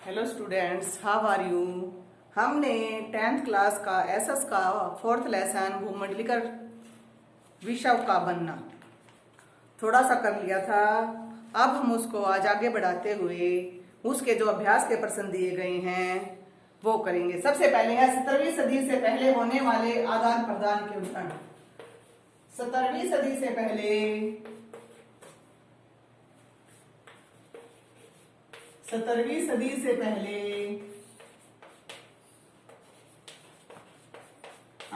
Hello students, how are you. हमने 10th class का SS का 4th लेसन भूमंडलीकर विषय का बनना थोड़ा सा कर लिया था। अब हम उसको आज आगे बढ़ाते हुए उसके जो अभ्यास के प्रश्न दिए गए हैं वो करेंगे। सबसे पहले है 17वीं सदी से पहले होने वाले आदान प्रदान के उदाहरण। 17वीं सदी से पहले 17वीं सदी से पहले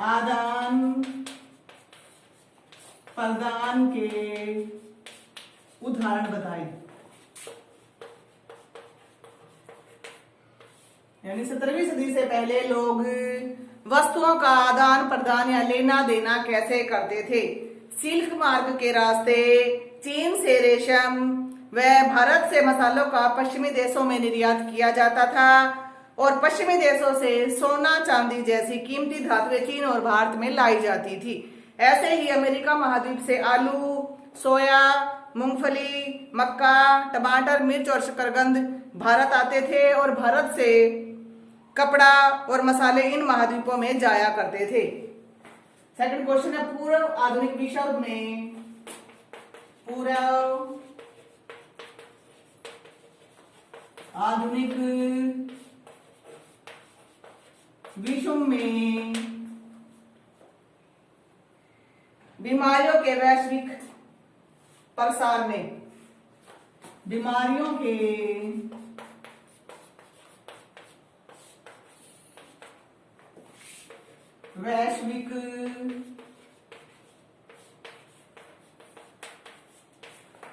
आदान प्रदान के उदाहरण बताएं। यानी 17वीं सदी से पहले लोग वस्तुओं का आदान प्रदान या लेना देना कैसे करते थे। सिल्क मार्ग के रास्ते, चीन से रेशम व भारत से मसालों का पश्चिमी देशों में निर्यात किया जाता था और पश्चिमी देशों से सोना चांदी जैसी कीमती धातुएं चीन और भारत में लाई जाती थी। ऐसे ही अमेरिका महाद्वीप से आलू, सोया, मूंगफली, मक्का, टमाटर, मिर्च और शकरकंद भारत आते थे और भारत से कपड़ा और मसाले इन महाद्वीपों में जाया करते थे। सेकंड क्वेश्चन है, पूर्व आधुनिक विश्व में पूर्व आधुनिक विश्व में बीमारियों के वैश्विक प्रसार में बीमारियों के वैश्विक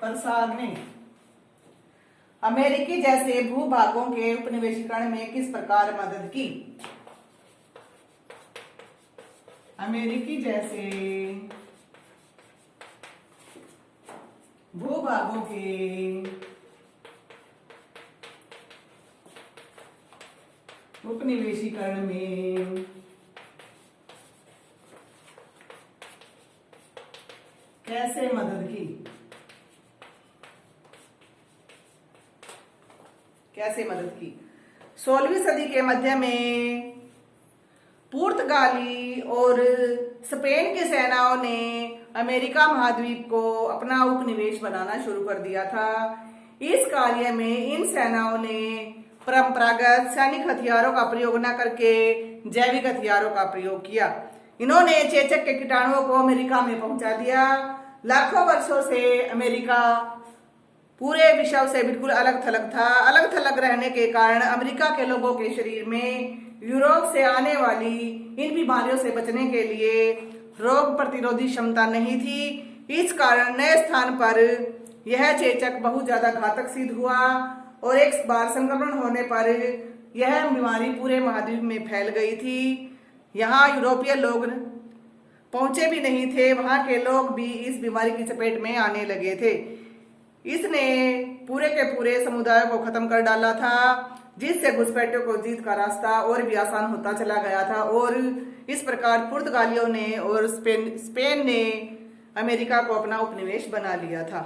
प्रसार में अमेरिकी जैसे भूभागों के उपनिवेशीकरण में किस प्रकार मदद की। अमेरिकी जैसे भूभागों के उपनिवेशीकरण में कैसे मदद की। कैसे मदद की। 16वीं सदी के मध्य में पुर्तगाली और स्पेन की सेनाओं ने अमेरिका महाद्वीप को अपना उपनिवेश बनाना शुरू कर दिया था। इस कार्य में इन सेनाओं ने परंपरागत सैनिक हथियारों का प्रयोग न करके जैविक हथियारों का प्रयोग किया। इन्होंने चेचक के कीटाणुओं को अमेरिका में पहुंचा दिया। लाखों वर्षों से अमेरिका पूरे विश्व से बिल्कुल अलग थलग था। अलग थलग रहने के कारण अमेरिका के लोगों के शरीर में यूरोप से आने वाली इन बीमारियों से बचने के लिए रोग प्रतिरोधी क्षमता नहीं थी। इस कारण नए स्थान पर यह चेचक बहुत ज्यादा घातक सिद्ध हुआ और एक बार संक्रमण होने पर यह बीमारी पूरे महाद्वीप में फैल गई थी। यहाँ यूरोपीय लोग पहुंचे भी नहीं थे, वहां के लोग भी इस बीमारी की चपेट में आने लगे थे। इसने पूरे के पूरे समुदाय को खत्म कर डाला था, जिससे घुसपैठियों को जीत का रास्ता और भी आसान होता चला गया था और इस प्रकार पुर्तगालियों ने और स्पेन ने अमेरिका को अपना उपनिवेश बना लिया था।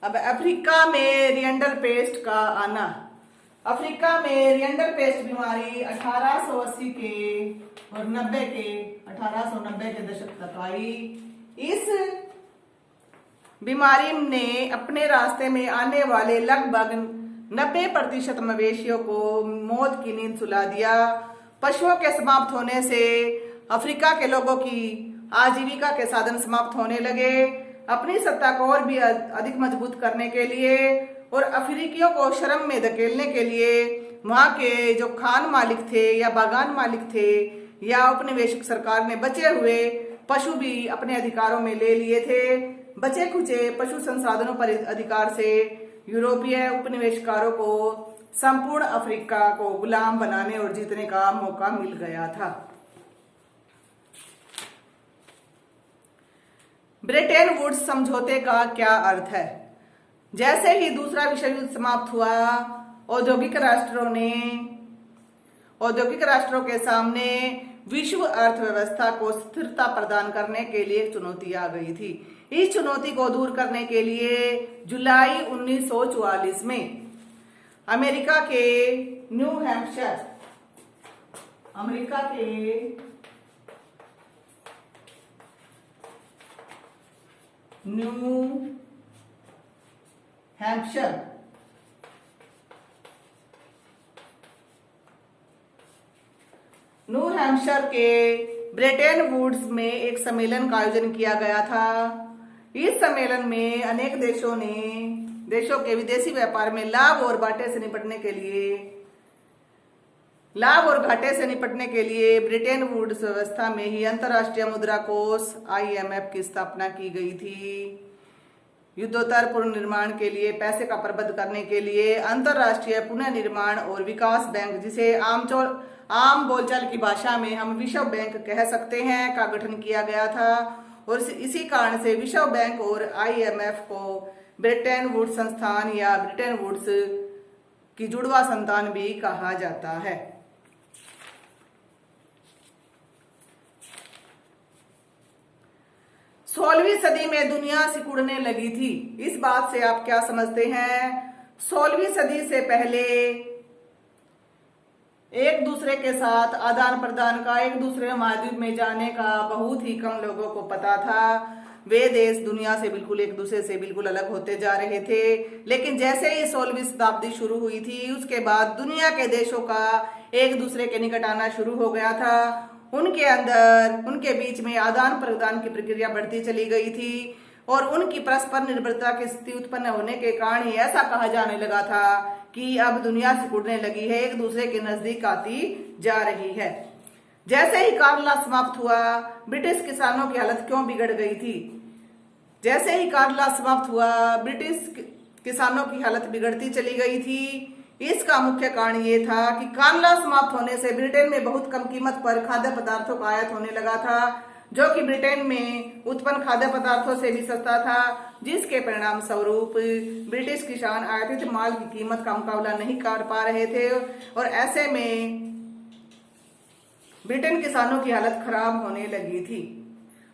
अब अफ्रीका में रिएंडर पेस्ट का आना। अफ्रीका में रिएंडर पेस्ट बीमारी 1880 के और 1890 के दशक तक आई। इस बीमारी ने अपने रास्ते में आने वाले लगभग 90% मवेशियों को मौत की नींद सुला दिया। पशुओं के समाप्त होने से अफ्रीका के लोगों की आजीविका के साधन समाप्त होने लगे। अपनी सत्ता को और भी अधिक मजबूत करने के लिए और अफ्रीकियों को शर्म में धकेलने के लिए वहां के जो खान मालिक थे या बागान मालिक थे या उपनिवेशक सरकार ने बचे हुए पशु भी अपने अधिकारों में ले लिए थे। बचे खुचे पशु संसाधनों पर अधिकार से यूरोपीय उपनिवेशकारों को संपूर्ण अफ्रीका को गुलाम बनाने और जीतने का मौका मिल गया था। ब्रेटन वुड्स समझौते का क्या अर्थ है। जैसे ही दूसरा विश्व युद्ध समाप्त हुआ, औद्योगिक राष्ट्रों के सामने विश्व अर्थव्यवस्था को स्थिरता प्रदान करने के लिए एक चुनौती आ गई थी। इस चुनौती को दूर करने के लिए जुलाई 1944 में अमेरिका के न्यू हैम्पशायर, अमेरिका के न्यू हैम्पशायर न्यू हैम्पशायर के ब्रेटन वुड्स में एक सम्मेलन का आयोजन किया गया था। इस सम्मेलन में अनेक देशों के विदेशी व्यापार में लाभ और घाटे से निपटने के लिए ब्रेटन वुड्स व्यवस्था में ही अंतर्राष्ट्रीय मुद्रा कोष IMF की स्थापना की गई थी। युद्धोत्तर पुनर्निर्माण के लिए पैसे का प्रबंध करने के लिए अंतर्राष्ट्रीय पुनर्निर्माण और विकास बैंक, जिसे आम बोलचाल की भाषा में हम विश्व बैंक कह सकते हैं, का गठन किया गया था। और इसी कारण से विश्व बैंक और IMF को ब्रेटन वुड्स संस्थान या ब्रेटन वुड्स की जुड़वा संतान भी कहा जाता है। सोलहवीं सदी में दुनिया सिकुड़ने लगी थी। इस बात से आप क्या समझते हैं? 16वीं सदी से पहले एक दूसरे के साथ आदान प्रदान का, एक दूसरे महाद्वीप में जाने का बहुत ही कम लोगों को पता था। वे देश दुनिया से बिल्कुल एक दूसरे से बिल्कुल अलग होते जा रहे थे। लेकिन जैसे ही 16वीं शताब्दी शुरू हुई थी, उसके बाद दुनिया के देशों का एक दूसरे के निकट आना शुरू हो गया था। उनके अंदर, उनके बीच में आदान प्रदान की प्रक्रिया बढ़ती चली गई थी और उनकी परस्पर निर्भरता की स्थिति उत्पन्न होने के कारण ही ऐसा कहा जाने लगा था कि अब दुनिया सिकुड़ने लगी है, एक दूसरे के नजदीक आती जा रही है। जैसे ही कानून समाप्त हुआ, ब्रिटिश किसानों की हालत क्यों बिगड़ गई थी? जैसे ही कानून समाप्त हुआ, ब्रिटिश किसानों की हालत बिगड़ती चली गई थी। इसका मुख्य कारण ये था कि कानून समाप्त होने से ब्रिटेन में बहुत कम कीमत पर खाद्य पदार्थों का आयात होने लगा था, जो कि ब्रिटेन में उत्पन्न खाद्य पदार्थों से भी सस्ता था, जिसके परिणाम स्वरूप ब्रिटिश किसान आयातित माल की कीमत का मुकाबला नहीं कर पा रहे थे और ऐसे में ब्रिटेन किसानों की हालत खराब होने लगी थी।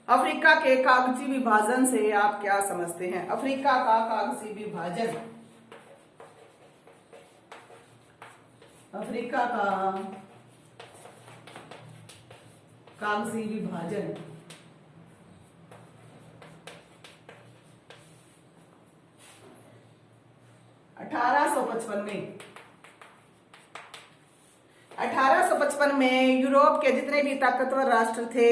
अफ्रीका के कागजी विभाजन से आप क्या समझते हैं? अफ्रीका का कागजी विभाजन, अफ्रीका का कागजी विभाजन 1855 में यूरोप के जितने भी ताकतवर राष्ट्र थे,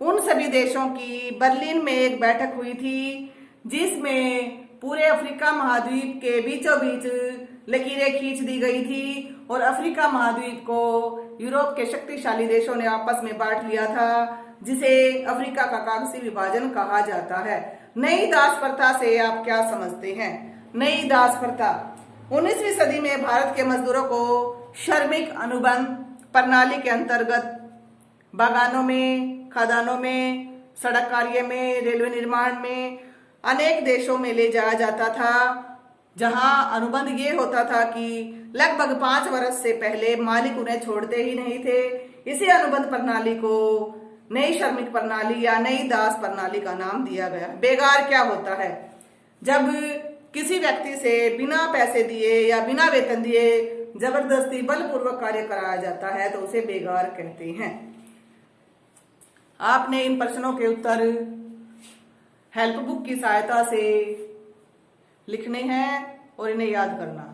उन सभी देशों की बर्लिन में एक बैठक हुई थी, जिसमें पूरे अफ्रीका महाद्वीप के बीचों बीच लकीरें खींच दी गई थी और अफ्रीका महाद्वीप को यूरोप के शक्तिशाली देशों ने आपस में बांट लिया था, जिसे अफ्रीका का कागजी विभाजन कहा जाता है। नई दास प्रथा से आप क्या समझते हैं? नई दास प्रथा 19वीं सदी में भारत के मजदूरों को श्रमिक अनुबंध प्रणाली के अंतर्गत बागानों में, खदानों में, सड़क कार्य में, रेलवे निर्माण में अनेक देशों में ले जाया जाता था, जहां अनुबंध ये होता था कि लगभग 5 वर्ष से पहले मालिक उन्हें छोड़ते ही नहीं थे। इसी अनुबंध प्रणाली को नई श्रमिक प्रणाली या नई दास प्रणाली का नाम दिया गया। बेगार क्या होता है? जब किसी व्यक्ति से बिना पैसे दिए या बिना वेतन दिए जबरदस्ती बलपूर्वक कार्य कराया जाता है तो उसे बेगार कहते हैं। आपने इन प्रश्नों के उत्तर हेल्प बुक की सहायता से लिखने हैं और इन्हें याद करना है।